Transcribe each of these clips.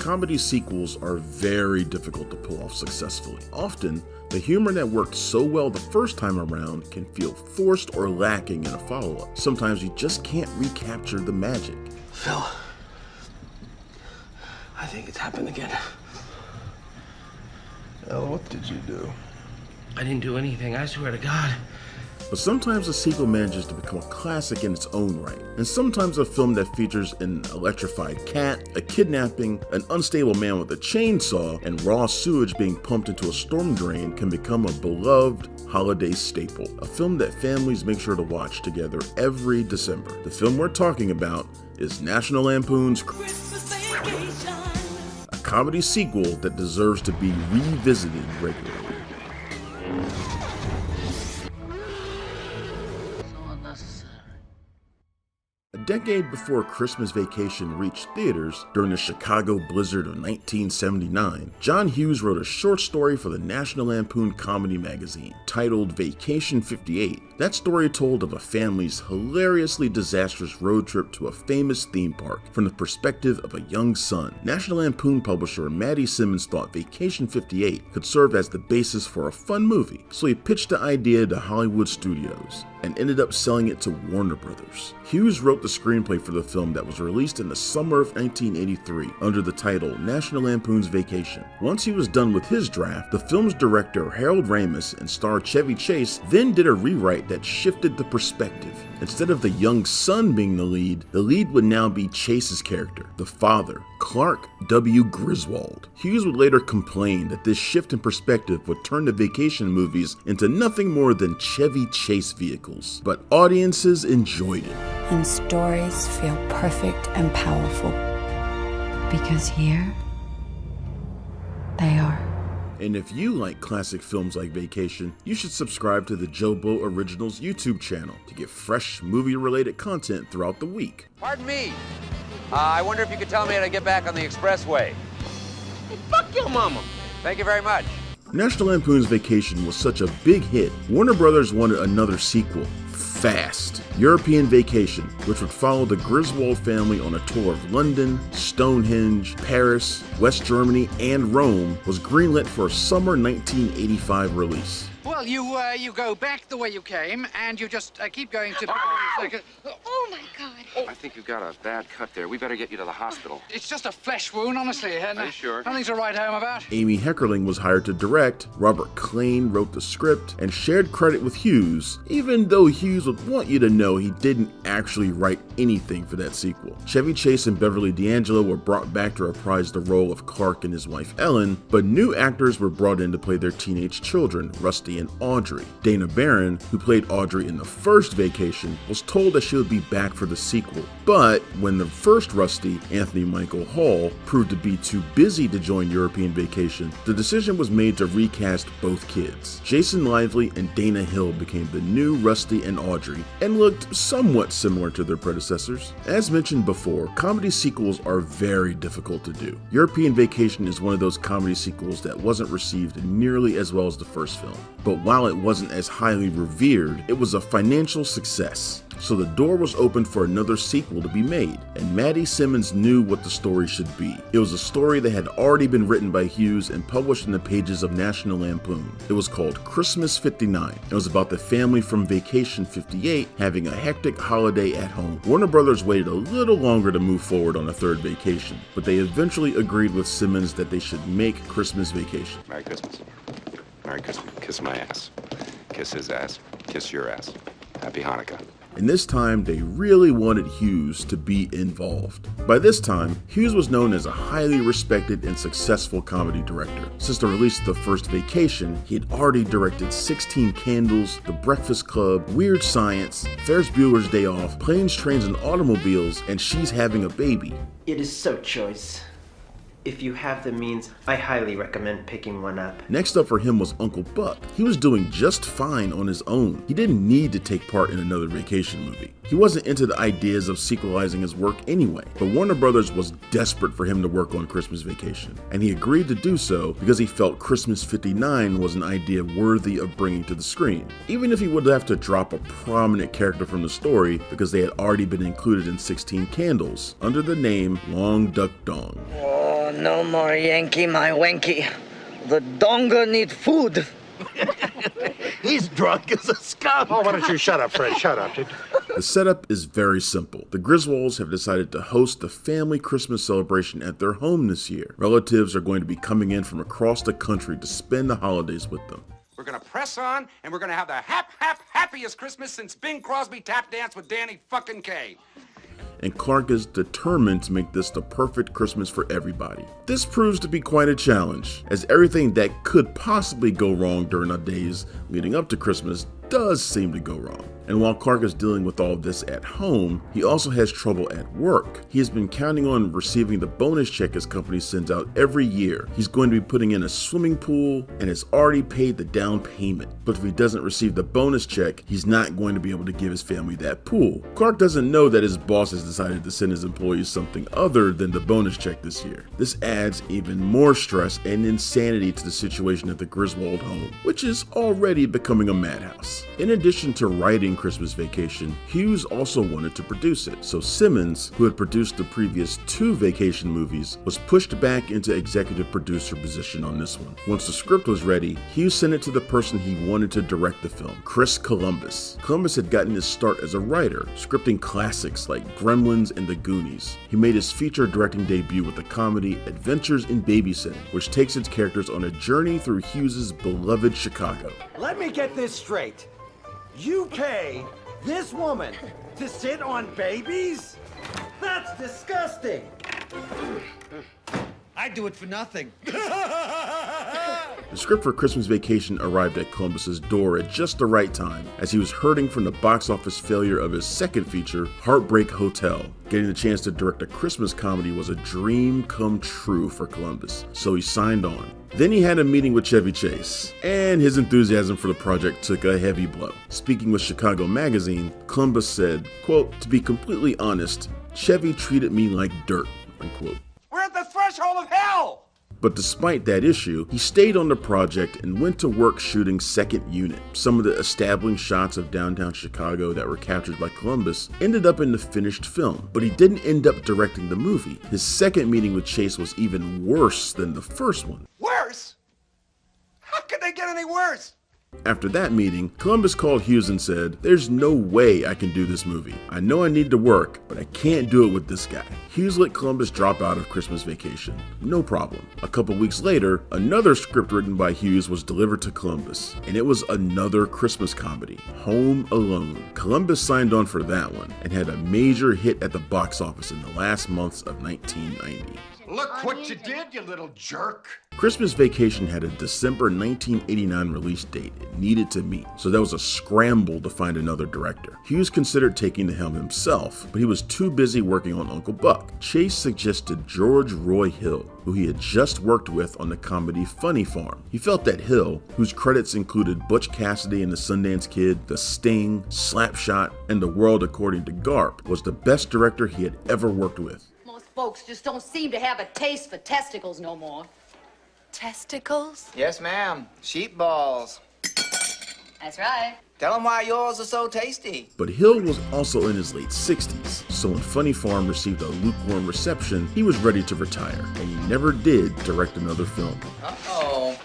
comedy sequels are very difficult to pull off successfully. Often, the humor that worked so well the first time around can feel forced or lacking in a follow-up. Sometimes you just can't recapture the magic. Phil, I think it's happened again. Al, what did you do? I didn't do anything, I swear to God. But sometimes a sequel manages to become a classic in its own right. And sometimes a film that features an electrified cat, a kidnapping, an unstable man with a chainsaw, and raw sewage being pumped into a storm drain can become a beloved holiday staple. A film that families make sure to watch together every December. The film we're talking about is National Lampoon's Christmas Vacation, a comedy sequel that deserves to be revisited regularly. A decade before Christmas Vacation reached theaters, during the Chicago blizzard of 1979, John Hughes wrote a short story for the National Lampoon comedy magazine, titled Vacation 58. That story told of a family's hilariously disastrous road trip to a famous theme park from the perspective of a young son. National Lampoon publisher Matty Simmons thought Vacation 58 could serve as the basis for a fun movie, so he pitched the idea to Hollywood studios and ended up selling it to Warner Brothers. Hughes wrote the screenplay for the film that was released in the summer of 1983 under the title National Lampoon's Vacation. Once he was done with his draft, the film's director Harold Ramis and star Chevy Chase then did a rewrite that shifted the perspective. Instead of the young son being the lead would now be Chase's character, the father, Clark W. Griswold. Hughes would later complain that this shift in perspective would turn the vacation movies into nothing more than Chevy Chase vehicles, but audiences enjoyed it. And stories feel perfect and powerful, because here they are. And if you like classic films like Vacation, you should subscribe to the JoBlo Originals YouTube channel to get fresh movie-related content throughout the week. Pardon me. I wonder if you could tell me how to get back on the expressway. Hey, fuck your mama. Thank you very much. National Lampoon's Vacation was such a big hit, Warner Brothers wanted another sequel, fast. European Vacation, which would follow the Griswold family on a tour of London, Stonehenge, Paris, West Germany, and Rome, was greenlit for a summer 1985 release. Well, you go back the way you came, and you just keep going to... Oh, my God. I think you've got a bad cut there. We better get you to the hospital. It's just a flesh wound, honestly. Are you sure? Nothing to write home about. Amy Heckerling was hired to direct, Robert Klein wrote the script, and shared credit with Hughes, even though Hughes would want you to know he didn't actually write anything for that sequel. Chevy Chase and Beverly D'Angelo were brought back to reprise the role of Clark and his wife Ellen, but new actors were brought in to play their teenage children, Rusty and Audrey. Dana Barron, who played Audrey in the first Vacation, was told that she would be back for the sequel, but when the first Rusty, Anthony Michael Hall, proved to be too busy to join European Vacation, the decision was made to recast both kids. Jason Lively and Dana Hill became the new Rusty and Audrey, and looked somewhat similar to their predecessors. As mentioned before, comedy sequels are very difficult to do. European Vacation is one of those comedy sequels that wasn't received nearly as well as the first film, but while it wasn't as highly revered, it was a financial success. So the door was open for another sequel to be made, and Matty Simmons knew what the story should be. It was a story that had already been written by Hughes and published in the pages of National Lampoon. It was called Christmas 59. It was about the family from Vacation 58 having a hectic holiday at home. Warner Brothers waited a little longer to move forward on a third Vacation, but they eventually agreed with Simmons that they should make Christmas Vacation. Merry Christmas. Merry Christmas. Kiss my ass. Kiss his ass. Kiss your ass. Happy Hanukkah. And this time, they really wanted Hughes to be involved. By this time, Hughes was known as a highly respected and successful comedy director. Since the release of the first Vacation, he had already directed 16 Candles, The Breakfast Club, Weird Science, Ferris Bueller's Day Off, Planes, Trains, and Automobiles, and She's Having a Baby. It is so choice. If you have the means, I highly recommend picking one up. Next up for him was Uncle Buck. He was doing just fine on his own. He didn't need to take part in another Vacation movie. He wasn't into the ideas of sequelizing his work anyway, but Warner Brothers was desperate for him to work on Christmas Vacation, and he agreed to do so because he felt Christmas 59 was an idea worthy of bringing to the screen, even if he would have to drop a prominent character from the story because they had already been included in 16 Candles under the name Long Duck Dong. Oh, no more Yankee, my wanky. The donga need food. He's drunk as a skunk. Oh, why don't you shut up, Fred? Shut up. The setup is very simple. The Griswolds have decided to host the family Christmas celebration at their home this year. Relatives are going to be coming in from across the country to spend the holidays with them. We're gonna press on, and we're gonna have the happiest Christmas since Bing Crosby tap danced with Danny fucking Kaye. And Clark is determined to make this the perfect Christmas for everybody. This proves to be quite a challenge, as everything that could possibly go wrong during the days leading up to Christmas does seem to go wrong. And while Clark is dealing with all this at home, he also has trouble at work. He has been counting on receiving the bonus check his company sends out every year. He's going to be putting in a swimming pool and has already paid the down payment. But if he doesn't receive the bonus check, he's not going to be able to give his family that pool. Clark doesn't know that his boss has decided to send his employees something other than the bonus check this year. This adds even more stress and insanity to the situation at the Griswold home, which is already becoming a madhouse. In addition to writing Christmas Vacation, Hughes also wanted to produce it, so Simmons, who had produced the previous 2 Vacation movies, was pushed back into executive producer position on this one. Once the script was ready, Hughes sent it to the person he wanted to direct the film, Chris Columbus. Columbus had gotten his start as a writer, scripting classics like Gremlins and The Goonies. He made his feature directing debut with the comedy Adventures in Babysitting, which takes its characters on a journey through Hughes's beloved Chicago. Let me get this straight. You pay this woman to sit on babies? That's disgusting. I do it for nothing. The script for Christmas Vacation arrived at Columbus's door at just the right time, as he was hurting from the box office failure of his second feature, Heartbreak Hotel. Getting the chance to direct a Christmas comedy was a dream come true for Columbus, so he signed on. Then he had a meeting with Chevy Chase, and his enthusiasm for the project took a heavy blow. Speaking with Chicago Magazine, Columbus said, quote, "To be completely honest, Chevy treated me like dirt," unquote. We're at the threshold of hell! But despite that issue, he stayed on the project and went to work shooting Second Unit. Some of the establishing shots of downtown Chicago that were captured by Columbus ended up in the finished film, but he didn't end up directing the movie. His second meeting with Chase was even worse than the first one. Worse? How could they get any worse? After that meeting, Columbus called Hughes and said, "There's no way I can do this movie. I know I need to work, but I can't do it with this guy." Hughes let Columbus drop out of Christmas Vacation. No problem. A couple weeks later, another script written by Hughes was delivered to Columbus, and it was another Christmas comedy, Home Alone. Columbus signed on for that one and had a major hit at the box office in the last months of 1990. Look what you did, you little jerk. Christmas Vacation had a December 1989 release date it needed to meet, so there was a scramble to find another director. Hughes considered taking the helm himself, but he was too busy working on Uncle Buck. Chase suggested George Roy Hill, who he had just worked with on the comedy Funny Farm. He felt that Hill, whose credits included Butch Cassidy and the Sundance Kid, The Sting, Slapshot, and The World According to Garp, was the best director he had ever worked with. Most folks just don't seem to have a taste for testicles no more. Testicles? Yes, ma'am. Sheep balls. That's right. Tell them why yours are so tasty. But Hill was also in his late 60s, so when Funny Farm received a lukewarm reception, he was ready to retire, and he never did direct another film. Uh-oh.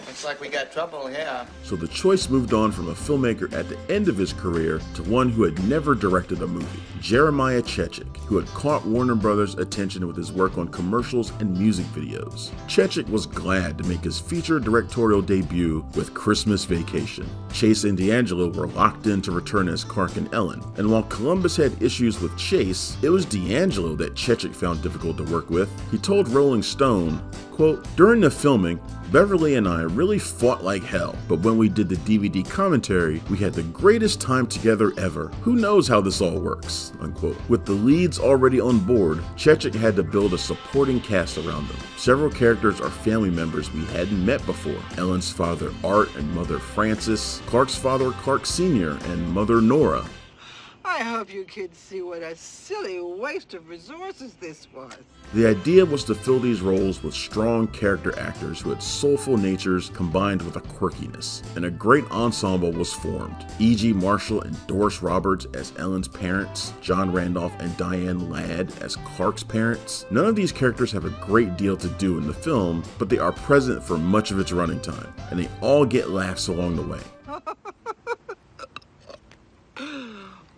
Looks like we got trouble here. So the choice moved on from a filmmaker at the end of his career to one who had never directed a movie, Jeremiah Chechik, who had caught Warner Brothers' attention with his work on commercials and music videos. Chechik was glad to make his feature directorial debut with Christmas Vacation. Chase and D'Angelo were locked in to return as Clark and Ellen, and while Columbus had issues with Chase, it was D'Angelo that Chechik found difficult to work with. He told Rolling Stone, quote, "During the filming, Beverly and I really fought like hell, but when we did the DVD commentary, we had the greatest time together ever. Who knows how this all works," unquote. With the leads already on board, Chechik had to build a supporting cast around them. Several characters are family members we hadn't met before. Ellen's father, Art, and mother, Frances, Clark's father, Clark Sr., and mother, Nora. I hope you kids see what a silly waste of resources this was. The idea was to fill these roles with strong character actors who had soulful natures combined with a quirkiness, and a great ensemble was formed. E.G. Marshall and Doris Roberts as Ellen's parents, John Randolph and Diane Ladd as Clark's parents. None of these characters have a great deal to do in the film, but they are present for much of its running time, and they all get laughs along the way.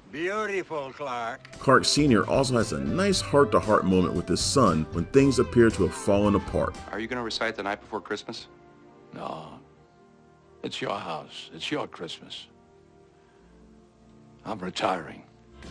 Beautiful, Clark. Clark Sr. also has a nice heart-to-heart moment with his son when things appear to have fallen apart. Are you going to recite The Night Before Christmas? No. It's your house. It's your Christmas. I'm retiring.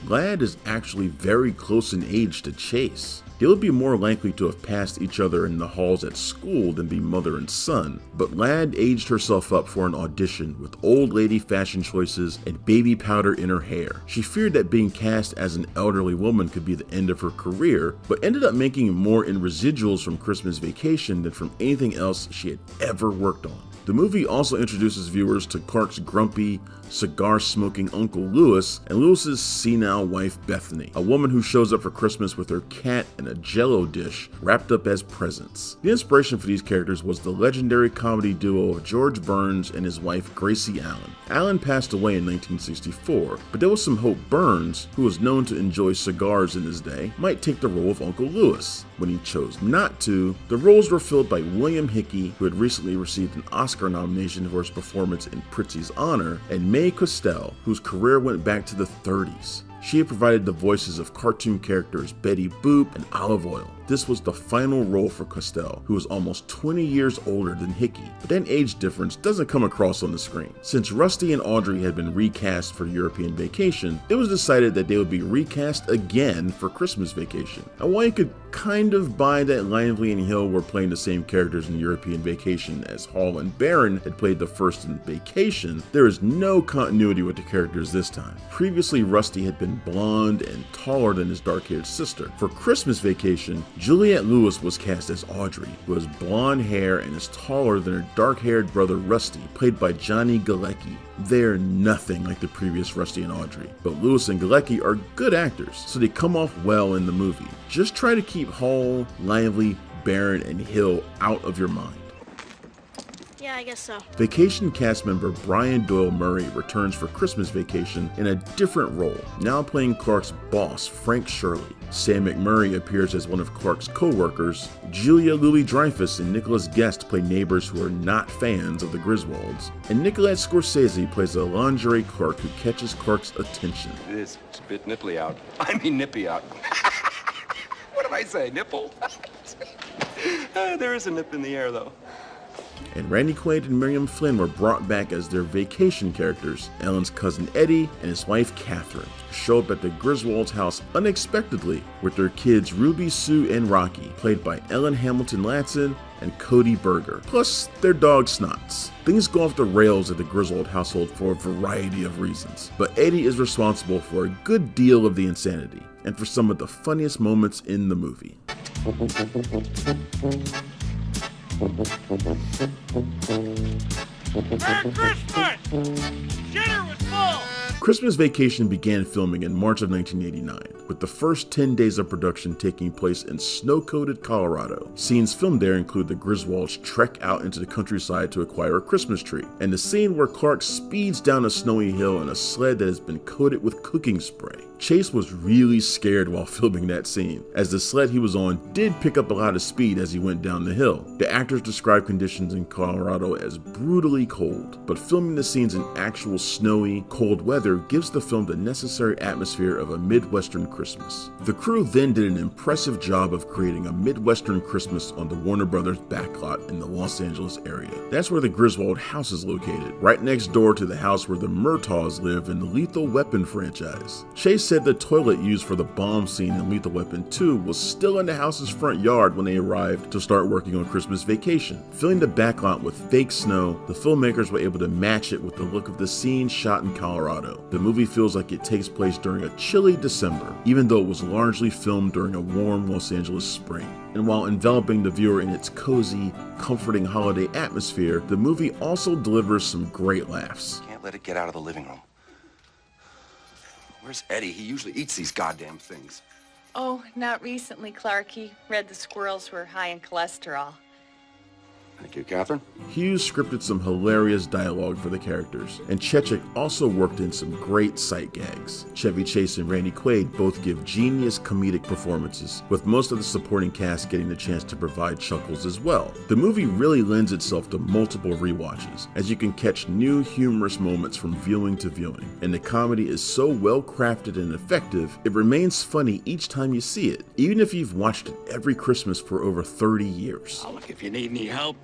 Ladd is actually very close in age to Chase. They would be more likely to have passed each other in the halls at school than be mother and son, but Ladd aged herself up for an audition with old lady fashion choices and baby powder in her hair. She feared that being cast as an elderly woman could be the end of her career, but ended up making more in residuals from Christmas Vacation than from anything else she had ever worked on. The movie also introduces viewers to Clark's grumpy, cigar-smoking Uncle Lewis and Lewis's senile wife Bethany, a woman who shows up for Christmas with her cat and a Jell-O dish wrapped up as presents. The inspiration for these characters was the legendary comedy duo of George Burns and his wife Gracie Allen. Allen passed away in 1964, but there was some hope Burns, who was known to enjoy cigars in his day, might take the role of Uncle Lewis. When he chose not to, the roles were filled by William Hickey, who had recently received an Oscar nomination for his performance in Prizzi's Honor, and Mae Costell, whose career went back to the 30s. She had provided the voices of cartoon characters Betty Boop and Olive Oyl. This was the final role for Costell, who was almost 20 years older than Hickey, but that age difference doesn't come across on the screen. Since Rusty and Audrey had been recast for European Vacation, it was decided that they would be recast again for Christmas Vacation. And while you could kind of buy that Lively and Hill were playing the same characters in European Vacation as Hall and Barron had played the first in Vacation, there is no continuity with the characters this time. Previously, Rusty had been blonde and taller than his dark-haired sister. For Christmas Vacation, Juliette Lewis was cast as Audrey, who has blonde hair and is taller than her dark-haired brother Rusty, played by Johnny Galecki. They're nothing like the previous Rusty and Audrey, but Lewis and Galecki are good actors, so they come off well in the movie. Just try to keep Hall, Lively, Barron, and Hill out of your mind. Yeah, I guess so. Vacation cast member Brian Doyle Murray returns for Christmas Vacation in a different role, now playing Clark's boss, Frank Shirley. Sam McMurray appears as one of Clark's co-workers. Julia Louis-Dreyfus and Nicholas Guest play neighbors who are not fans of the Griswolds. And Nicolette Scorsese plays a lingerie clerk who catches Clark's attention. It's a bit nipply out. I mean nippy out. What did I say, nipple? There is a nip in the air, though. And Randy Quaid and Miriam Flynn were brought back as their vacation characters. Ellen's cousin Eddie and his wife Catherine show up at the Griswolds' house unexpectedly with their kids Ruby, Sue, and Rocky, played by Ellen Hamilton Latson and Cody Berger, plus their dog Snots. Things go off the rails at the Griswold household for a variety of reasons, but Eddie is responsible for a good deal of the insanity, and for some of the funniest moments in the movie. Merry Christmas! Dinner was full! Christmas Vacation began filming in March of 1989, with the first 10 days of production taking place in snow-coated Colorado. Scenes filmed there include the Griswolds trek out into the countryside to acquire a Christmas tree, and the scene where Clark speeds down a snowy hill in a sled that has been coated with cooking spray. Chase was really scared while filming that scene, as the sled he was on did pick up a lot of speed as he went down the hill. The actors described conditions in Colorado as brutally cold, but filming the scenes in actual snowy, cold weather gives the film the necessary atmosphere of a Midwestern Christmas. The crew then did an impressive job of creating a Midwestern Christmas on the Warner Brothers backlot in the Los Angeles area. That's where the Griswold house is located, right next door to the house where the Murtaughs live in the Lethal Weapon franchise. Chase said the toilet used for the bomb scene in Lethal Weapon 2 was still in the house's front yard when they arrived to start working on Christmas Vacation. Filling the backlot with fake snow, the filmmakers were able to match it with the look of the scene shot in Colorado. The movie feels like it takes place during a chilly December, even though it was largely filmed during a warm Los Angeles spring. And while enveloping the viewer in its cozy, comforting holiday atmosphere, the movie also delivers some great laughs. Can't let it get out of the living room. Where's Eddie? He usually eats these goddamn things. Oh, not recently, Clark. He read the squirrels were high in cholesterol. Thank you, Catherine. Hughes scripted some hilarious dialogue for the characters, and Chechik also worked in some great sight gags. Chevy Chase and Randy Quaid both give genius comedic performances, with most of the supporting cast getting the chance to provide chuckles as well. The movie really lends itself to multiple rewatches, as you can catch new humorous moments from viewing to viewing, and the comedy is so well crafted and effective, it remains funny each time you see it, even if you've watched it every Christmas for over 30 years. Oh, look, if you need any help,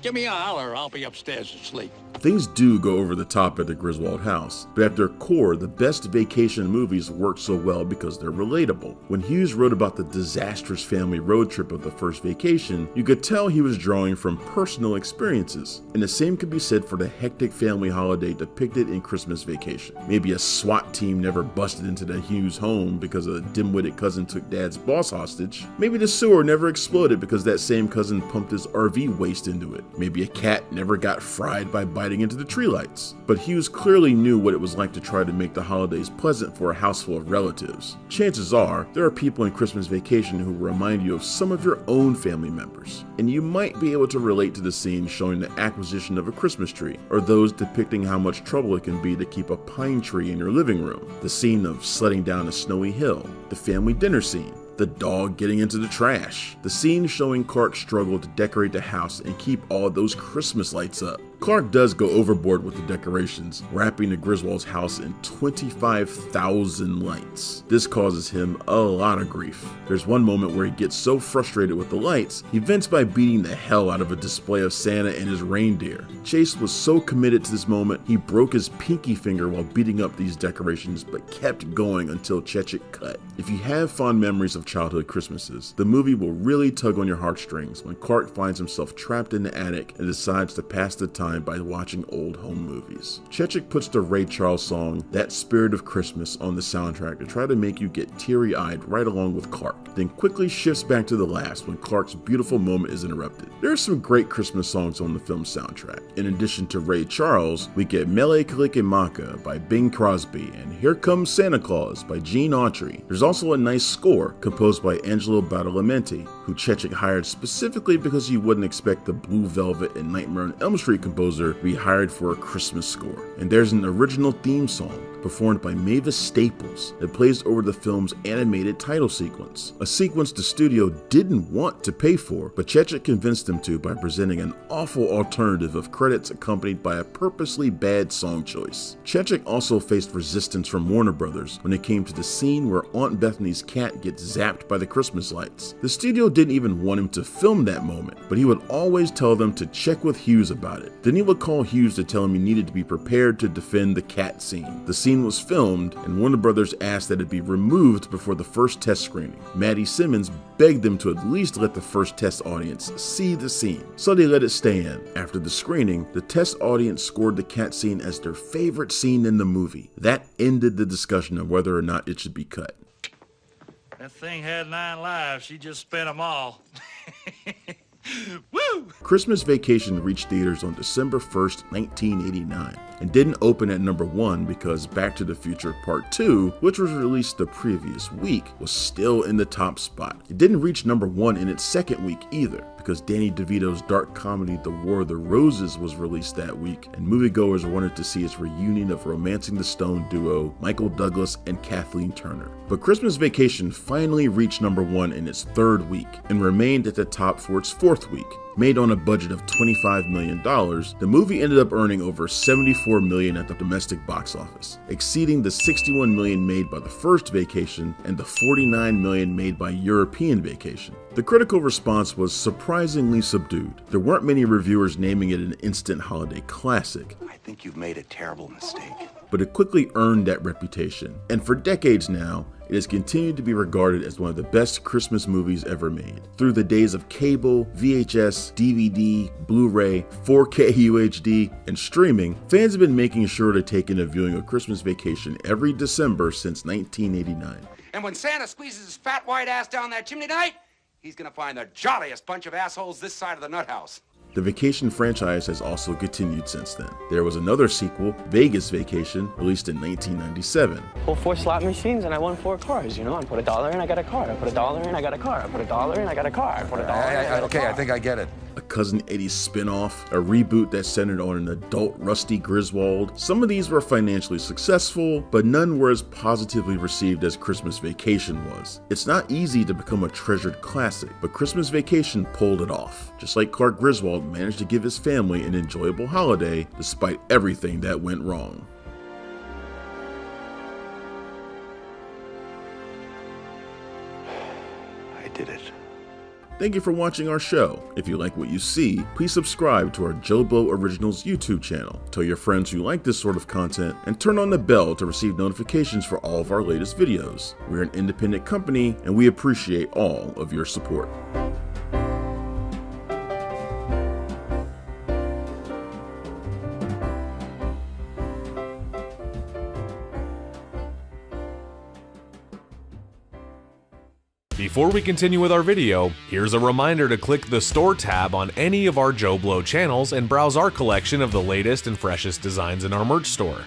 give me a holler. I'll be upstairs asleep. Things do go over the top at the Griswold house, but at their core, the best vacation movies work so well because they're relatable. When Hughes wrote about the disastrous family road trip of the first vacation, you could tell he was drawing from personal experiences. And the same could be said for the hectic family holiday depicted in Christmas Vacation. Maybe a SWAT team never busted into the Hughes home because a dim-witted cousin took dad's boss hostage. Maybe the sewer never exploded because that same cousin pumped his RV waste into it. Maybe a cat never got fried by biting into the tree lights. But Hughes clearly knew what it was like to try to make the holidays pleasant for a house full of relatives. Chances are, there are people in Christmas Vacation who remind you of some of your own family members, and you might be able to relate to the scene showing the acquisition of a Christmas tree, or those depicting how much trouble it can be to keep a pine tree in your living room, the scene of sledding down a snowy hill, the family dinner scene, the dog getting into the trash, the scene showing Clark's struggle to decorate the house and keep all those Christmas lights up. Clark does go overboard with the decorations, wrapping the Griswold's house in 25,000 lights. This causes him a lot of grief. There's one moment where he gets so frustrated with the lights, he vents by beating the hell out of a display of Santa and his reindeer. Chase was so committed to this moment, he broke his pinky finger while beating up these decorations, but kept going until Chechik cut. If you have fond memories of childhood Christmases, the movie will really tug on your heartstrings when Clark finds himself trapped in the attic and decides to pass the time by watching old home movies. Chechik puts the Ray Charles song, That Spirit of Christmas, on the soundtrack to try to make you get teary-eyed right along with Clark, then quickly shifts back to the last when Clark's beautiful moment is interrupted. There are some great Christmas songs on the film's soundtrack. In addition to Ray Charles, we get Mele Kalikimaka by Bing Crosby and Here Comes Santa Claus by Gene Autry. There's also a nice score composed by Angelo Badalamenti, who Chechik hired specifically because you wouldn't expect the Blue Velvet and Nightmare on Elm Street composer to be hired for a Christmas score. And there's an original theme song performed by Mavis Staples that plays over the film's animated title sequence, a sequence the studio didn't want to pay for, but Chechik convinced them to by presenting an awful alternative of credits accompanied by a purposely bad song choice. Chechik also faced resistance from Warner Brothers when it came to the scene where Aunt Bethany's cat gets zapped by the Christmas lights. The studio didn't even want him to film that moment, but he would always tell them to check with Hughes about it. Then he would call Hughes to tell him he needed to be prepared to defend the cat scene. The scene was filmed, and Warner Brothers asked that it be removed before the first test screening. Maddie Simmons begged them to at least let the first test audience see the scene, so they let it stay in. After the screening, the test audience scored the cat scene as their favorite scene in the movie. That ended the discussion of whether or not it should be cut. That thing had 9 lives. She just spent them all. Woo! Christmas Vacation reached theaters on December 1st, 1989, and didn't open at number 1 because Back to the Future Part 2, which was released the previous week, was still in the top spot. It didn't reach number 1 in its second week either, because Danny DeVito's dark comedy The War of the Roses was released that week, and moviegoers wanted to see its reunion of Romancing the Stone duo Michael Douglas and Kathleen Turner. But Christmas Vacation finally reached number 1 in its third week, and remained at the top for its fourth week. Made on a budget of $25 million, the movie ended up earning over $74 million at the domestic box office, exceeding the $61 million made by the first Vacation and the $49 million made by European Vacation. The critical response was surprisingly subdued. There weren't many reviewers naming it an instant holiday classic. I think you've made a terrible mistake. But it quickly earned that reputation, and for decades now, it has continued to be regarded as one of the best Christmas movies ever made. Through the days of cable, VHS, DVD, Blu-ray, 4K UHD, and streaming, fans have been making sure to take in a viewing of Christmas Vacation every December since 1989. And when Santa squeezes his fat white ass down that chimney tonight, he's gonna find the jolliest bunch of assholes this side of the nut house. The Vacation franchise has also continued since then. There was another sequel, Vegas Vacation, released in 1997. Pull 4 slot machines and I won 4 cars, you know? I put $1 in, I got a car. I put $1 in, I got a car. I put $1 in, I got a car. I put $1 in, I got a car. Okay, I think I get it. A Cousin Eddie spin-off, a reboot that centered on an adult Rusty Griswold. Some of these were financially successful, but none were as positively received as Christmas Vacation was. It's not easy to become a treasured classic, but Christmas Vacation pulled it off. Just like Clark Griswold managed to give his family an enjoyable holiday despite everything that went wrong. I did it. Thank you for watching our show. If you like what you see, please subscribe to our JoBlo Originals YouTube channel. Tell your friends you like this sort of content, and turn on the bell to receive notifications for all of our latest videos. We're an independent company, and we appreciate all of your support. Before we continue with our video, here's a reminder to click the Store tab on any of our JoBlo channels and browse our collection of the latest and freshest designs in our merch store.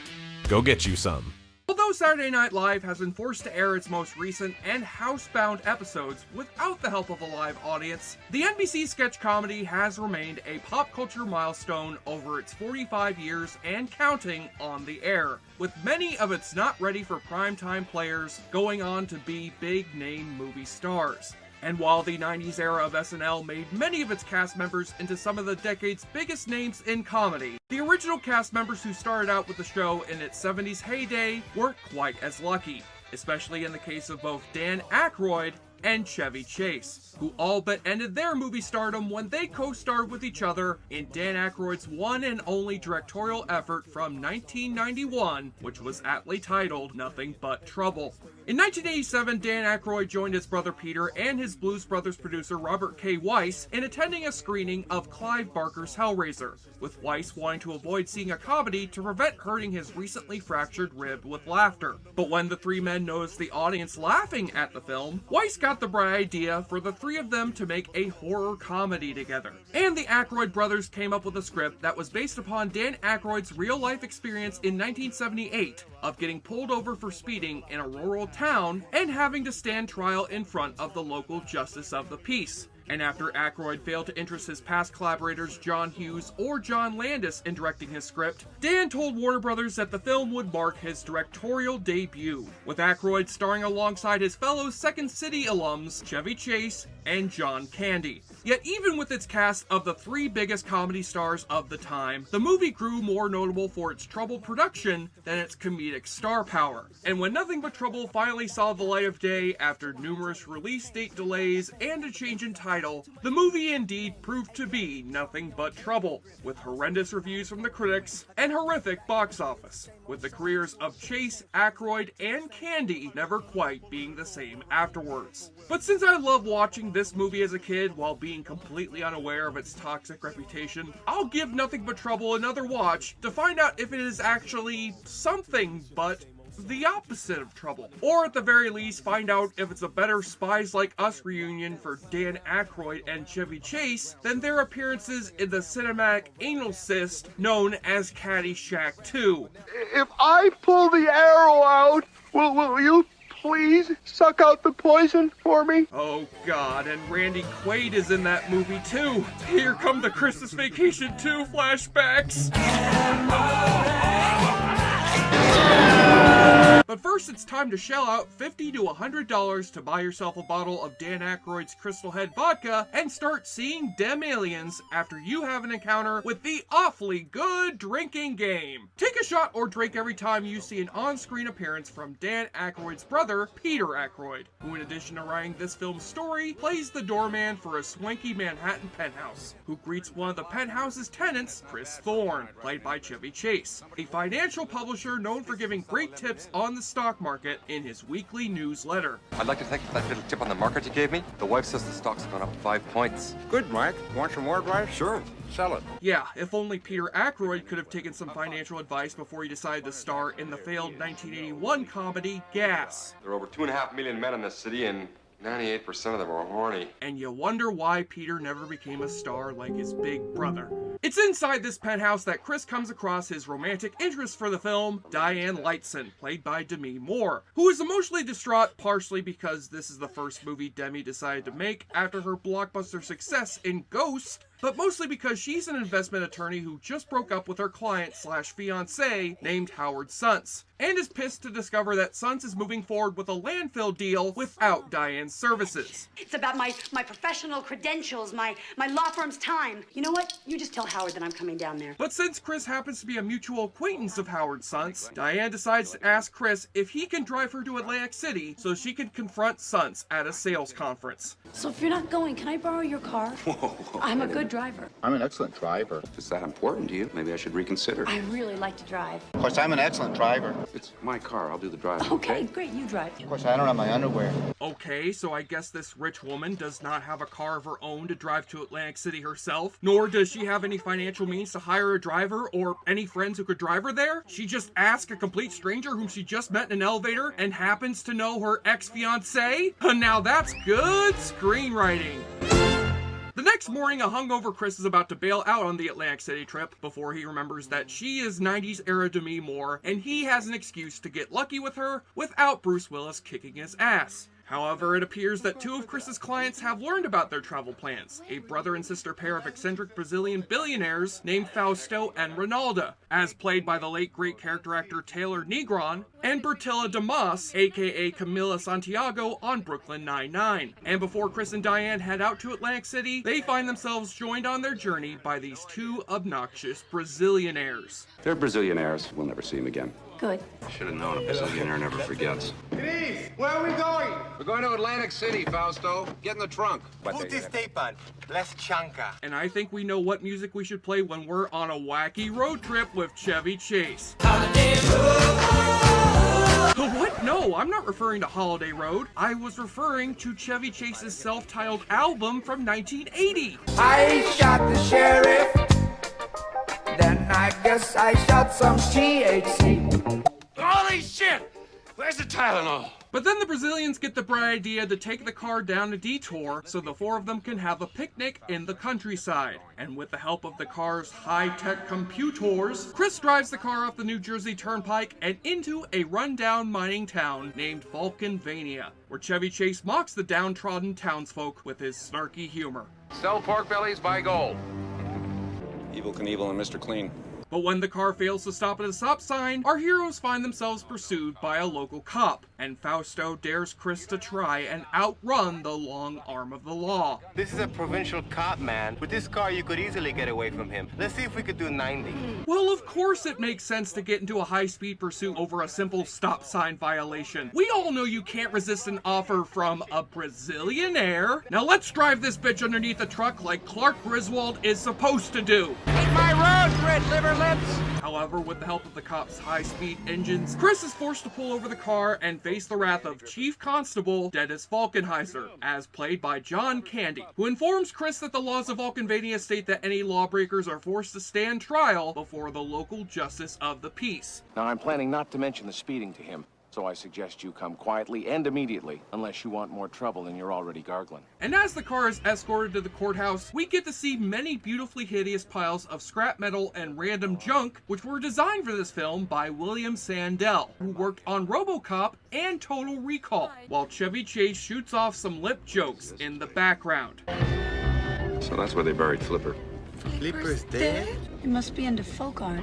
Go get you some. Although Saturday Night Live has been forced to air its most recent and housebound episodes without the help of a live audience, the NBC sketch comedy has remained a pop culture milestone over its 45 years and counting on the air, with many of its not ready for primetime players going on to be big-name movie stars. And while the 90s era of SNL made many of its cast members into some of the decade's biggest names in comedy, the original cast members who started out with the show in its 70s heyday weren't quite as lucky, especially in the case of both Dan Aykroyd and Chevy Chase, who all but ended their movie stardom when they co-starred with each other in Dan Aykroyd's one and only directorial effort from 1991, which was aptly titled Nothing But Trouble. In 1987, Dan Aykroyd joined his brother Peter and his Blues Brothers producer Robert K. Weiss in attending a screening of Clive Barker's Hellraiser, with Weiss wanting to avoid seeing a comedy to prevent hurting his recently fractured rib with laughter. But when the three men noticed the audience laughing at the film, Weiss got the bright idea for the three of them to make a horror comedy together. And the Aykroyd brothers came up with a script that was based upon Dan Aykroyd's real-life experience in 1978 of getting pulled over for speeding in a rural town and having to stand trial in front of the local justice of the peace. And after Aykroyd failed to interest his past collaborators John Hughes or John Landis in directing his script, Dan told Warner Brothers that the film would mark his directorial debut, with Aykroyd starring alongside his fellow Second City alums Chevy Chase and John Candy. Yet even with its cast of the three biggest comedy stars of the time, the movie grew more notable for its troubled production than its comedic star power. And when Nothing But Trouble finally saw the light of day after numerous release date delays and a change in title, the movie indeed proved to be nothing but trouble, with horrendous reviews from the critics and horrific box office, with the careers of Chase, Aykroyd, and Candy never quite being the same afterwards. But since I love watching this movie as a kid while being completely unaware of its toxic reputation, I'll give Nothing But Trouble another watch to find out if it is actually something but the opposite of trouble. Or at the very least, find out if it's a better Spies Like Us reunion for Dan Aykroyd and Chevy Chase than their appearances in the cinematic anal cyst known as Caddyshack 2. If I pull the arrow out, will you please suck out the poison for me? Oh God, and Randy Quaid is in that movie too. Here come the Christmas Vacation 2 flashbacks. But first, it's time to shell out $50 to $100 to buy yourself a bottle of Dan Aykroyd's Crystal Head Vodka and start seeing dem aliens after you have an encounter with the awfully good drinking game. Take a shot or drink every time you see an on-screen appearance from Dan Aykroyd's brother, Peter Aykroyd, who in addition to writing this film's story, plays the doorman for a swanky Manhattan penthouse, who greets one of the penthouse's tenants, Chris Thorne, played by Chevy Chase, a financial publisher known for giving great tips on the stock market in his weekly newsletter. I'd like to thank you for that little tip on the market you gave me. The wife says the stock's gone up 5 points. Good, Mike. Want some more advice? Sure. Sell it. Yeah, if only Peter Aykroyd could have taken some financial advice before he decided to star in the failed 1981 comedy Gas. There are over 2.5 million men in this city, and 98% of them are horny. And you wonder why Peter never became a star like his big brother. It's inside this penthouse that Chris comes across his romantic interest for the film, Diane Lightson, played by Demi Moore, who is emotionally distraught partially because this is the first movie Demi decided to make after her blockbuster success in Ghost, but mostly because she's an investment attorney who just broke up with her client/fiancé named Howard Suntz, and is pissed to discover that Suntz is moving forward with a landfill deal without Diane's services. It's about my professional credentials, my law firm's time. You know what? You just tell Howard that I'm coming down there. But since Chris happens to be a mutual acquaintance of Howard Suntz, Diane decides to ask Chris if he can drive her to Atlantic City so she can confront Suntz at a sales conference. So if you're not going, can I borrow your car? Whoa. I'm a good driver. I'm an excellent driver. If it's that important to you, maybe I should reconsider. I really like to drive. Of course, I'm an excellent driver. It's my car. I'll do the driving. Okay, great, you drive. Of course, I don't have my underwear. Okay, so I guess this rich woman does not have a car of her own to drive to Atlantic City herself, nor does she have any financial means to hire a driver or any friends who could drive her there. She just asks a complete stranger whom she just met in an elevator and happens to know her ex-fiancé? Now that's good screenwriting. The next morning, a hungover Chris is about to bail out on the Atlantic City trip before he remembers that she is 90s era Demi Moore and he has an excuse to get lucky with her without Bruce Willis kicking his ass. However, it appears that two of Chris's clients have learned about their travel plans, a brother and sister pair of eccentric Brazilian billionaires named Fausto and Ronaldo, as played by the late great character actor Taylor Negron, and Bertilla Damas, aka Camila Santiago on Brooklyn Nine-Nine. And before Chris and Diane head out to Atlantic City, they find themselves joined on their journey by these two obnoxious Brazilianaires. They're Brazilianaires. We'll never see them again. Good. Should have known a Brazilianaire never forgets. Denise, where are we going? We're going to Atlantic City, Fausto. Get in the trunk. Put this tape on. Let's chanka. And I think we know what music we should play when we're on a wacky road trip with Chevy Chase. What? No, I'm not referring to Holiday Road. I was referring to Chevy Chase's self-titled album from 1980. I shot the sheriff, then I guess I shot some THC. Holy shit! Where's the Tylenol? But then the Brazilians get the bright idea to take the car down a detour so the four of them can have a picnic in the countryside. And with the help of the car's high-tech computers, Chris drives the car off the New Jersey Turnpike and into a rundown mining town named Valkenvania, where Chevy Chase mocks the downtrodden townsfolk with his snarky humor. Sell pork bellies, buy gold. Evel Knievel and Mr. Clean. But when the car fails to stop at a stop sign, our heroes find themselves pursued by a local cop, and Fausto dares Chris to try and outrun the long arm of the law. This is a provincial cop, man. With this car, you could easily get away from him. Let's see if we could do 90. Well, of course it makes sense to get into a high-speed pursuit over a simple stop sign violation. We all know you can't resist an offer from a Brazilianaire. Now let's drive this bitch underneath the truck like Clark Griswold is supposed to do. Eat my road, red liver lips! However, with the help of the cops' high-speed engines, Chris is forced to pull over the car and face the wrath of Chief Constable Dennis Falkenheiser, as played by John Candy, who informs Chris that the laws of Valkenvania state that any lawbreakers are forced to stand trial before the local justice of the peace. Now, I'm planning not to mention the speeding to him, so I suggest you come quietly and immediately, unless you want more trouble than you're already gargling. And as the car is escorted to the courthouse, we get to see many beautifully hideous piles of scrap metal and random junk, which were designed for this film by William Sandell, who worked on RoboCop and Total Recall, while Chevy Chase shoots off some lip jokes in the background. So that's where they buried Flipper. Flipper's dead? He must be into folk art.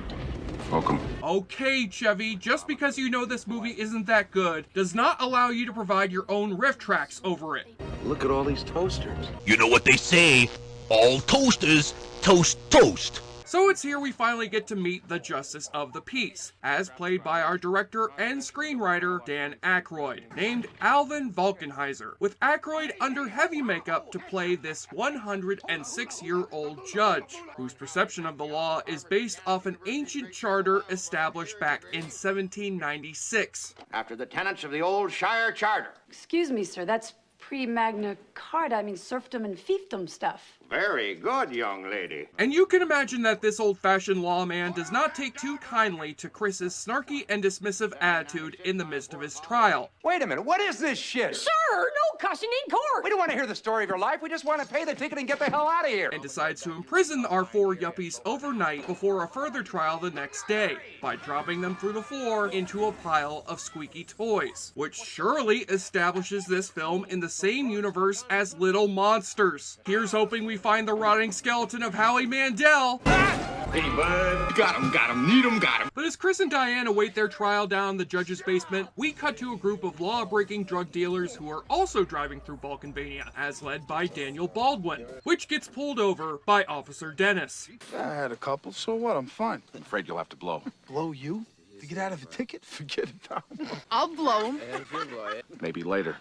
Welcome. Okay, Chevy, just because you know this movie isn't that good does not allow you to provide your own riff tracks over it. Look at all these toasters. You know what they say, all toasters toast toast. So it's here we finally get to meet the Justice of the Peace, as played by our director and screenwriter Dan Aykroyd, named Alvin Valkenheiser, with Aykroyd under heavy makeup to play this 106-year-old judge, whose perception of the law is based off an ancient charter established back in 1796. After the tenets of the old Shire Charter. Excuse me, sir, that's pre-Magna Carta, serfdom and fiefdom stuff. Very good, young lady. And you can imagine that this old-fashioned lawman does not take too kindly to Chris's snarky and dismissive attitude in the midst of his trial. Wait a minute, what is this shit? Sir, no cussing in court. We don't want to hear the story of your life. We just want to pay the ticket and get the hell out of here. And decides to imprison our 4 yuppies overnight before a further trial the next day by dropping them through the floor into a pile of squeaky toys, which surely establishes this film in the same universe as Little Monsters. Here's hoping we find the rotting skeleton of Howie Mandel. Hey, bud. Got him, need him, got him. But as Chris and Diane await their trial down in the judge's basement, we cut to a group of law-breaking drug dealers who are also driving through Valkenvania, as led by Daniel Baldwin, which gets pulled over by Officer Dennis. I had a couple, so what? I'm fine. I'm afraid you'll have to blow. Blow you? To get out of a ticket? Forget it, Tom. I'll blow him. Maybe later.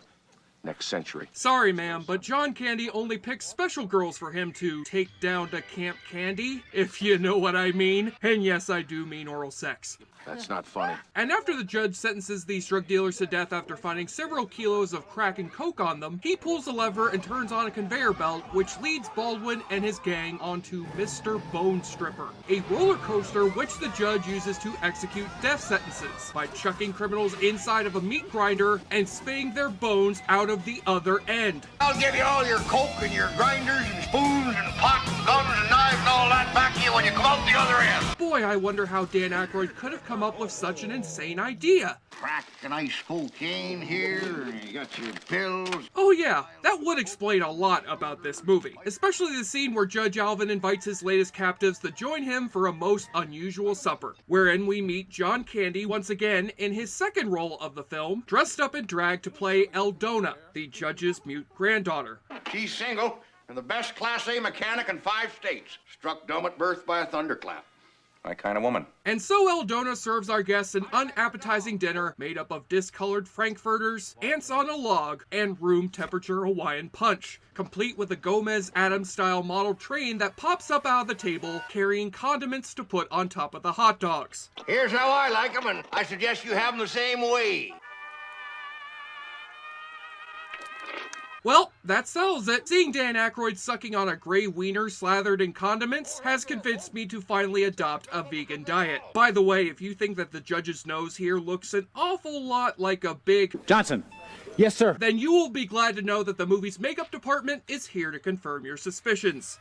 Next century. Sorry, ma'am, but John Candy only picks special girls for him to take down to Camp Candy, if you know what I mean. And yes, I do mean oral sex. That's not funny. And after the judge sentences these drug dealers to death after finding several kilos of crack and coke on them, he pulls a lever and turns on a conveyor belt, which leads Baldwin and his gang onto Mr. Bone Stripper, a roller coaster which the judge uses to execute death sentences by chucking criminals inside of a meat grinder and spitting their bones out of the other end. I'll give you all your coke and your grinders and spoons and pots and guns and knives and all that back to you when you come out the other end. Boy, I wonder how Dan Aykroyd could have come up with such an insane idea. Crack and ice cocaine here, and you got your pills. Oh yeah, that would explain a lot about this movie, especially the scene where Judge Alvin invites his latest captives to join him for a most unusual supper, wherein we meet John Candy once again in his second role of the film, dressed up in drag to play Eldona, the judge's mute granddaughter. She's single and the best Class A mechanic in 5 states. Struck dumb at birth by a thunderclap. My kind of woman. And so Eldona serves our guests an unappetizing dinner made up of discolored frankfurters, ants on a log, and room temperature Hawaiian punch, complete with a Gomez Adams-style model train that pops up out of the table, carrying condiments to put on top of the hot dogs. Here's how I like them, and I suggest you have them the same way. Well, that settles it. Seeing Dan Aykroyd sucking on a gray wiener slathered in condiments has convinced me to finally adopt a vegan diet. By the way, if you think that the judge's nose here looks an awful lot like a big Johnson. Yes, sir. Then you will be glad to know that the movie's makeup department is here to confirm your suspicions.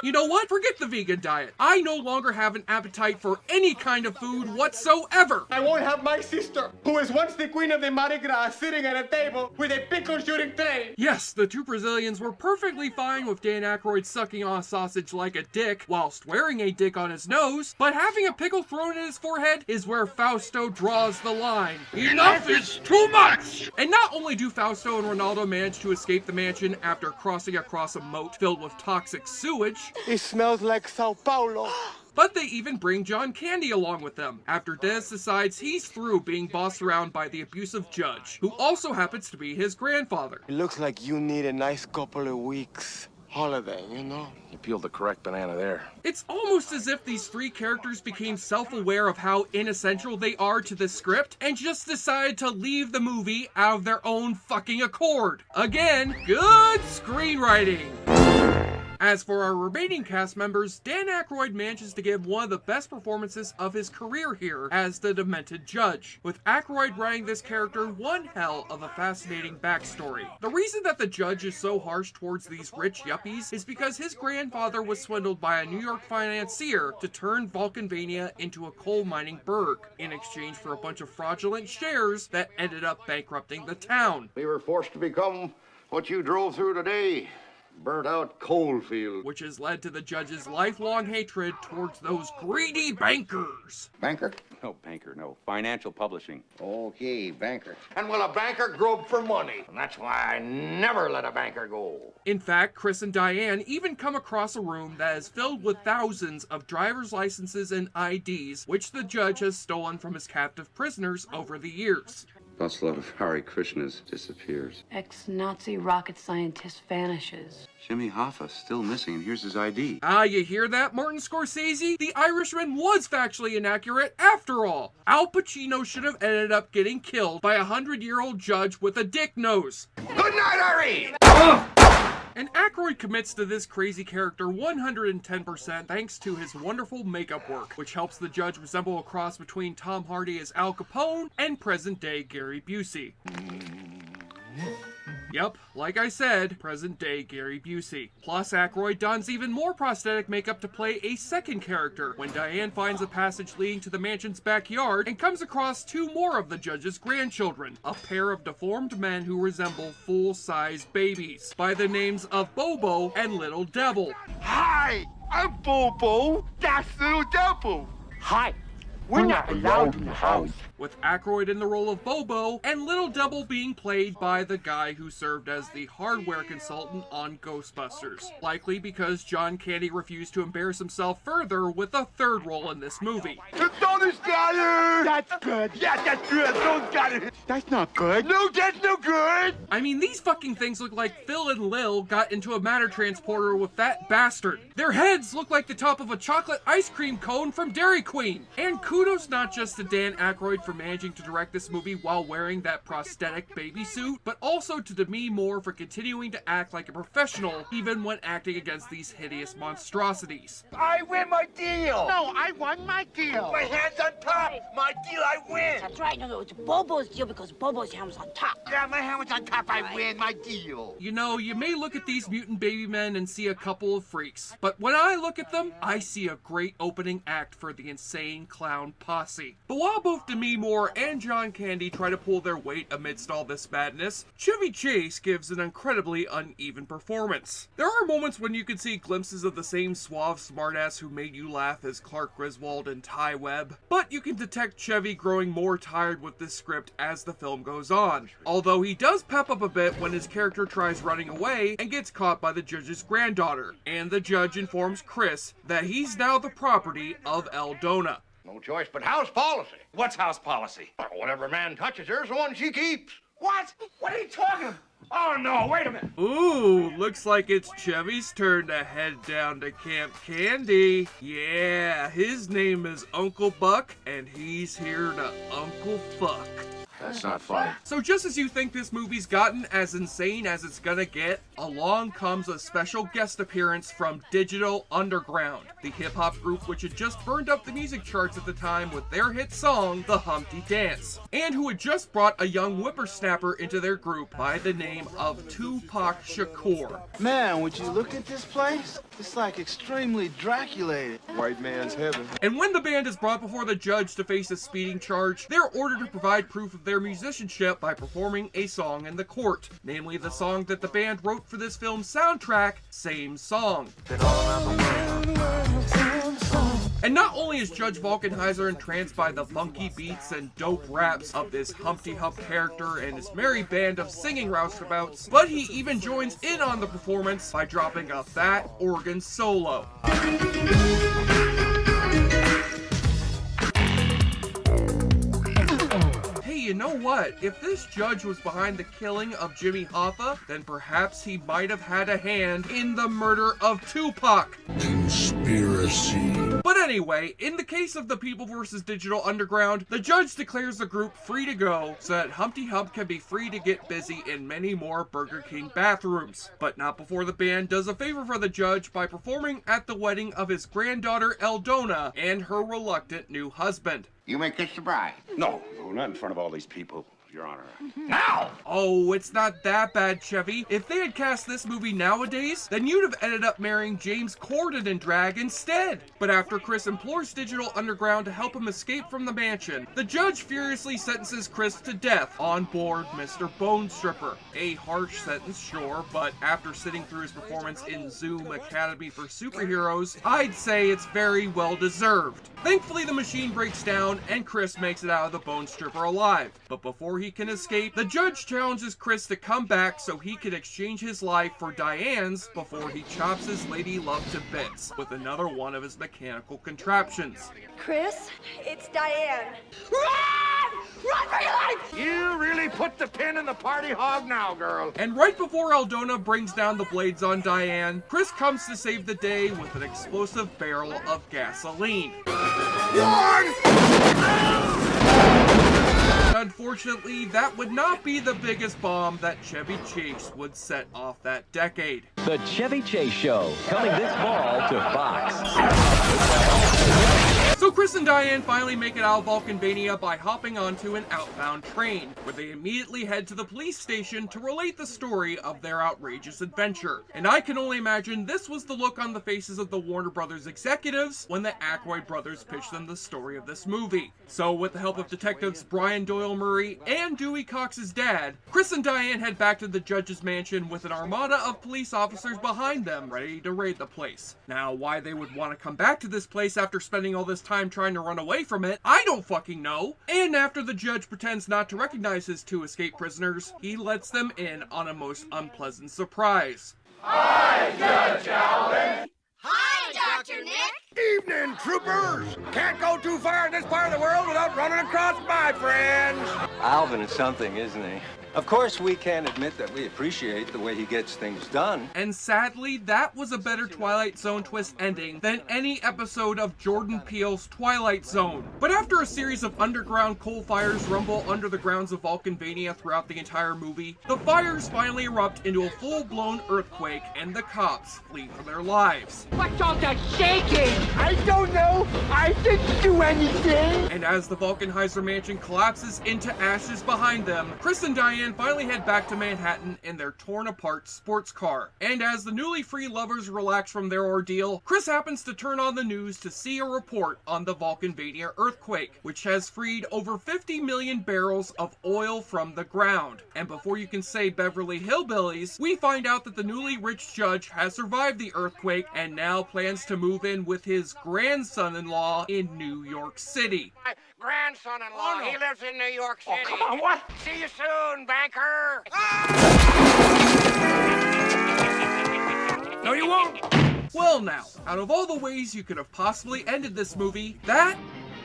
You know what? Forget the vegan diet. I no longer have an appetite for any kind of food whatsoever. I won't have my sister, who is once the queen of the Mardi Gras, sitting at a table with a pickle shooting tray. Yes, the 2 Brazilians were perfectly fine with Dan Aykroyd sucking on a sausage like a dick whilst wearing a dick on his nose, but having a pickle thrown in his forehead is where Fausto draws the line. Enough is too much! And not only do Fausto and Ronaldo manage to escape the mansion after crossing across a moat filled with toxic sewage, It smells like Sao Paulo. but they even bring John Candy along with them, after Dennis decides he's through being bossed around by the abusive judge, who also happens to be his grandfather. It looks like you need a nice couple of weeks holiday, you know? You peeled the correct banana there. It's almost as if these 3 characters became self-aware of how inessential they are to the script and just decided to leave the movie out of their own fucking accord. Again, good screenwriting. As for our remaining cast members, Dan Aykroyd manages to give one of the best performances of his career here as the demented judge, with Aykroyd writing this character one hell of a fascinating backstory. The reason that the judge is so harsh towards these rich yuppies is because his grandfather was swindled by a New York financier to turn Valkenvania into a coal mining burg in exchange for a bunch of fraudulent shares that ended up bankrupting the town. We were forced to become what you drove through today. Burnt out coal field. Which has led to the judge's lifelong hatred towards those greedy bankers. Banker? No, banker, no. Financial publishing. Okay, banker. And will a banker grub for money? And that's why I never let a banker go. In fact, Chris and Diane even come across a room that is filled with thousands of driver's licenses and IDs, which the judge has stolen from his captive prisoners over the years. Busload of Hare Krishnas disappears. Ex-Nazi rocket scientist vanishes. Jimmy Hoffa still missing, and here's his ID. Ah, you hear that, Martin Scorsese? The Irishman was factually inaccurate after all. Al Pacino should have ended up getting killed by a 100-year-old judge with a dick nose. Good night, Ari! And Aykroyd commits to this crazy character 110% thanks to his wonderful makeup work, which helps the Judge resemble a cross between Tom Hardy as Al Capone and present-day Gary Busey. Yep, like I said, present-day Gary Busey. Plus, Aykroyd dons even more prosthetic makeup to play a second character when Diane finds a passage leading to the mansion's backyard and comes across two more of the Judge's grandchildren, a pair of deformed men who resemble full-size babies, by the names of Bobo and Little Devil. Hi, I'm Bobo. That's Little Devil. Hi. We're not allowed in the house. With Aykroyd in the role of Bobo, and Little Devil being played by the guy who served as the hardware consultant on Ghostbusters. Likely because John Candy refused to embarrass himself further with a third role in this movie. The Donut Scatter! That's good. Yeah, that's good. Donut Scatter. That's not good. No, that's no good. I mean, these fucking things look like Phil and Lil got into a matter transporter with that bastard. Their heads look like the top of a chocolate ice cream cone from Dairy Queen. And kudos not just to Dan Aykroyd for managing to direct this movie while wearing that prosthetic baby suit, but also to Demi Moore for continuing to act like a professional even when acting against these hideous monstrosities. I win my deal. No, I won my deal. My hand's on top. My deal, I win. That's right. No, it's Bobo's deal because Bobo's hand was on top. Yeah, my hand was on top. I win my deal. You know, you may look at these mutant baby men and see a couple of freaks, but when I look at them, I see a great opening act for the insane clown posse. But while both Demi Moore and John Candy try to pull their weight amidst all this madness, Chevy Chase gives an incredibly uneven performance. There are moments when you can see glimpses of the same suave smartass who made you laugh as Clark Griswold and Ty Webb, but you can detect Chevy growing more tired with this script as the film goes on. Although he does pep up a bit when his character tries running away and gets caught by the Judge's granddaughter, and the Judge informs Chris that he's now the property of Eldona. No choice but house policy. What's house policy? Whatever a man touches, there's the one she keeps. What? What are you talking about? Oh no, wait a minute. Ooh, looks like it's Chevy's turn to head down to Camp Candy. Yeah, his name is Uncle Buck, and he's here to Uncle Fuck. That's not funny. So just as you think this movie's gotten as insane as it's gonna get, along comes a special guest appearance from Digital Underground, the hip-hop group which had just burned up the music charts at the time with their hit song, The Humpty Dance, and who had just brought a young whippersnapper into their group by the name of Tupac Shakur. Man, would you look at this place? It's like extremely Draculated. White man's heaven. And when the band is brought before the Judge to face a speeding charge, they're ordered to provide proof of their musicianship by performing a song in the court, namely the song that the band wrote for this film's soundtrack, Same Song. And not only is Judge Valkenheiser entranced by the funky beats and dope raps of this Humpty Hump character and his merry band of singing roustabouts, but he even joins in on the performance by dropping a fat organ solo. You know what? If this judge was behind the killing of Jimmy Hoffa, then perhaps he might have had a hand in the murder of Tupac. Conspiracy. But anyway, in the case of the People vs. Digital Underground, the judge declares the group free to go so that Humpty Hump can be free to get busy in many more Burger King bathrooms. But not before the band does a favor for the judge by performing at the wedding of his granddaughter Eldona and her reluctant new husband. You may kiss the bride. No, not in front of all these people, Your Honor. Now! Oh, it's not that bad, Chevy. If they had cast this movie nowadays, then you'd have ended up marrying James Corden in drag instead. But after Chris implores Digital Underground to help him escape from the mansion, the judge furiously sentences Chris to death on board Mr. Bone Stripper. A harsh sentence, sure, but after sitting through his performance in Zoom Academy for Superheroes, I'd say it's very well deserved. Thankfully, the machine breaks down and Chris makes it out of the Bone Stripper alive. But before he can escape, the judge challenges Chris to come back so he can exchange his life for Diane's before he chops his lady love to bits with another one of his mechanical contraptions. Chris, it's Diane. Run! Run for your life! You really put the pin in the party hog now, girl. And right before Eldona brings down the blades on Diane, Chris comes to save the day with an explosive barrel of gasoline. One! But unfortunately, that would not be the biggest bomb that Chevy Chase would set off that decade. The Chevy Chase Show, coming this fall to Fox. So Chris and Diane finally make it out of Valkenvania by hopping onto an outbound train, where they immediately head to the police station to relate the story of their outrageous adventure. And I can only imagine this was the look on the faces of the Warner Brothers executives when the Aykroyd brothers pitched them the story of this movie. So with the help of detectives Brian Doyle Murray and Dewey Cox's dad, Chris and Diane head back to the judge's mansion with an armada of police officers behind them ready to raid the place. Now, why they would want to come back to this place after spending all this time trying to run away from it, I don't fucking know. And after the judge pretends not to recognize his two escaped prisoners, he lets them in on a most unpleasant surprise. Hi, Judge Alvin. Hi, Dr. Nick. Evening, troopers! Can't go too far in this part of the world without running across my friends. Alvin is something, isn't he? Of course, we can't admit that we appreciate the way he gets things done. And sadly, that was a better Twilight Zone twist ending than any episode of Jordan Peele's Twilight Zone. But after a series of underground coal fires rumble under the grounds of Valkenvania throughout the entire movie, the fires finally erupt into a full-blown earthquake and the cops flee for their lives. What's all that shaking? I don't know. I didn't do anything. And as the Valkenheiser mansion collapses into ashes behind them, Chris and Diane finally head back to Manhattan in their torn-apart sports car. And as the newly free lovers relax from their ordeal, Chris happens to turn on the news to see a report on the Valkenvania earthquake, which has freed over 50 million barrels of oil from the ground. And before you can say Beverly Hillbillies, we find out that the newly rich judge has survived the earthquake and now plans to move in with his grandson-in-law in New York City. My grandson-in-law, he lives in New York City. Oh, come on, what? See you soon, banker. No, you won't! Well now, out of all the ways you could have possibly ended this movie, that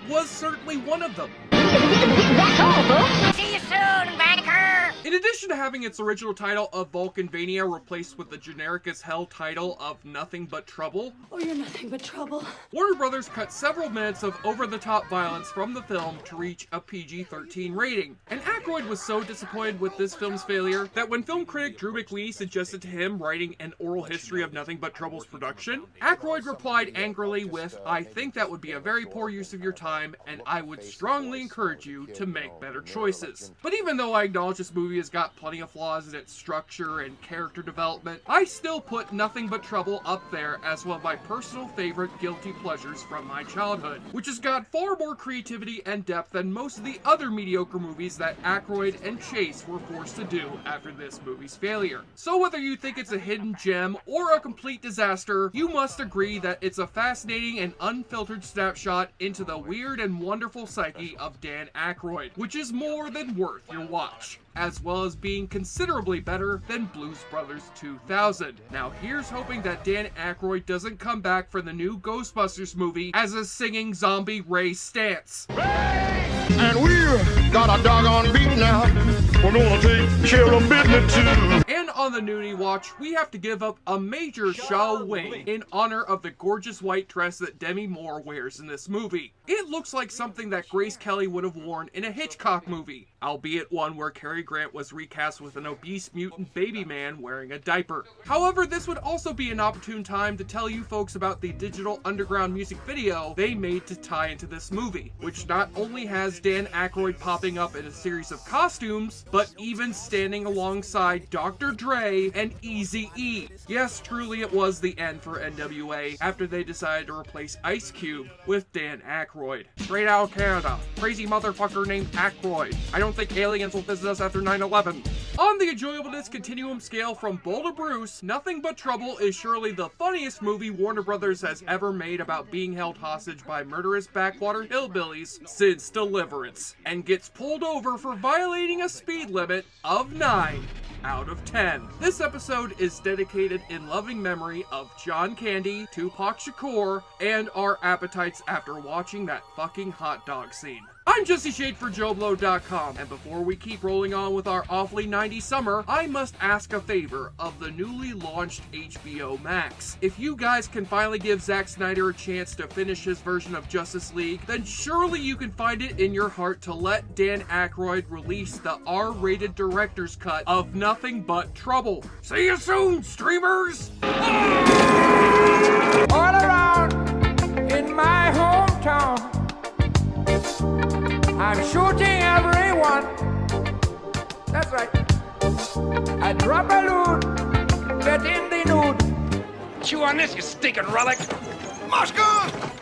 was certainly one of them. That's all, folks. See you soon, banker. In addition to having its original title of Valkenvania replaced with the generic as hell title of Nothing But Trouble, Oh, you're nothing but trouble. Warner Brothers cut several minutes of over-the-top violence from the film to reach a PG-13 rating. And Aykroyd was so disappointed with this film's failure that when film critic Drew McWeeny suggested to him writing an oral history of Nothing But Trouble's production, Aykroyd replied angrily with, "I think that would be a very poor use of your time, and I would strongly encourage you to make better choices." But even though I acknowledge this movie has got plenty of flaws in its structure and character development, I still put Nothing But Trouble up there as one of my personal favorite guilty pleasures from my childhood, which has got far more creativity and depth than most of the other mediocre movies that Aykroyd and Chase were forced to do after this movie's failure. So whether you think it's a hidden gem or a complete disaster, you must agree that it's a fascinating and unfiltered snapshot into the weird and wonderful psyche of Dan Aykroyd, which is more than worth your watch, as well as being considerably better than Blues Brothers 2000. Now here's hoping that Dan Aykroyd doesn't come back for the new Ghostbusters movie as a singing zombie Ray Stantz. And we've got a doggone beat now. We're gonna take care of business too. And on the nudie watch, we have to give up a major Shao Wing in honor of the gorgeous white dress that Demi Moore wears in this movie. It looks like something that Grace Kelly would have worn in a Hitchcock movie, albeit one where Cary Grant was recast with an obese mutant baby man wearing a diaper. However, this would also be an opportune time to tell you folks about the digital underground music video they made to tie into this movie, which not only has Dan Aykroyd popping up in a series of costumes, but even standing alongside Dr. Dre and Eazy-E. Yes, truly it was the end for NWA after they decided to replace Ice Cube with Dan Aykroyd. Straight out of Canada, crazy motherfucker named Aykroyd. I don't think aliens will visit us after 9/11. On the enjoyableness continuum scale from Bull to Bruce, Nothing But Trouble is surely the funniest movie Warner Brothers has ever made about being held hostage by murderous backwater hillbillies since Deliverance, and gets pulled over for violating a speed limit of 9 out of 10. This episode is dedicated in loving memory of John Candy, Tupac Shakur, and our appetites after watching that fucking hot dog scene. I'm Jesse Shade for JoBlo.com, and before we keep rolling on with our awfully 90s summer, I must ask a favor of the newly launched HBO Max. If you guys can finally give Zack Snyder a chance to finish his version of Justice League, then surely you can find it in your heart to let Dan Aykroyd release the R-rated director's cut of Nothing But Trouble. See you soon, streamers! All around in my hometown, I'm shooting everyone. That's right. I drop a loot, get in the nude. Chew on this, you stinking relic. Moscow!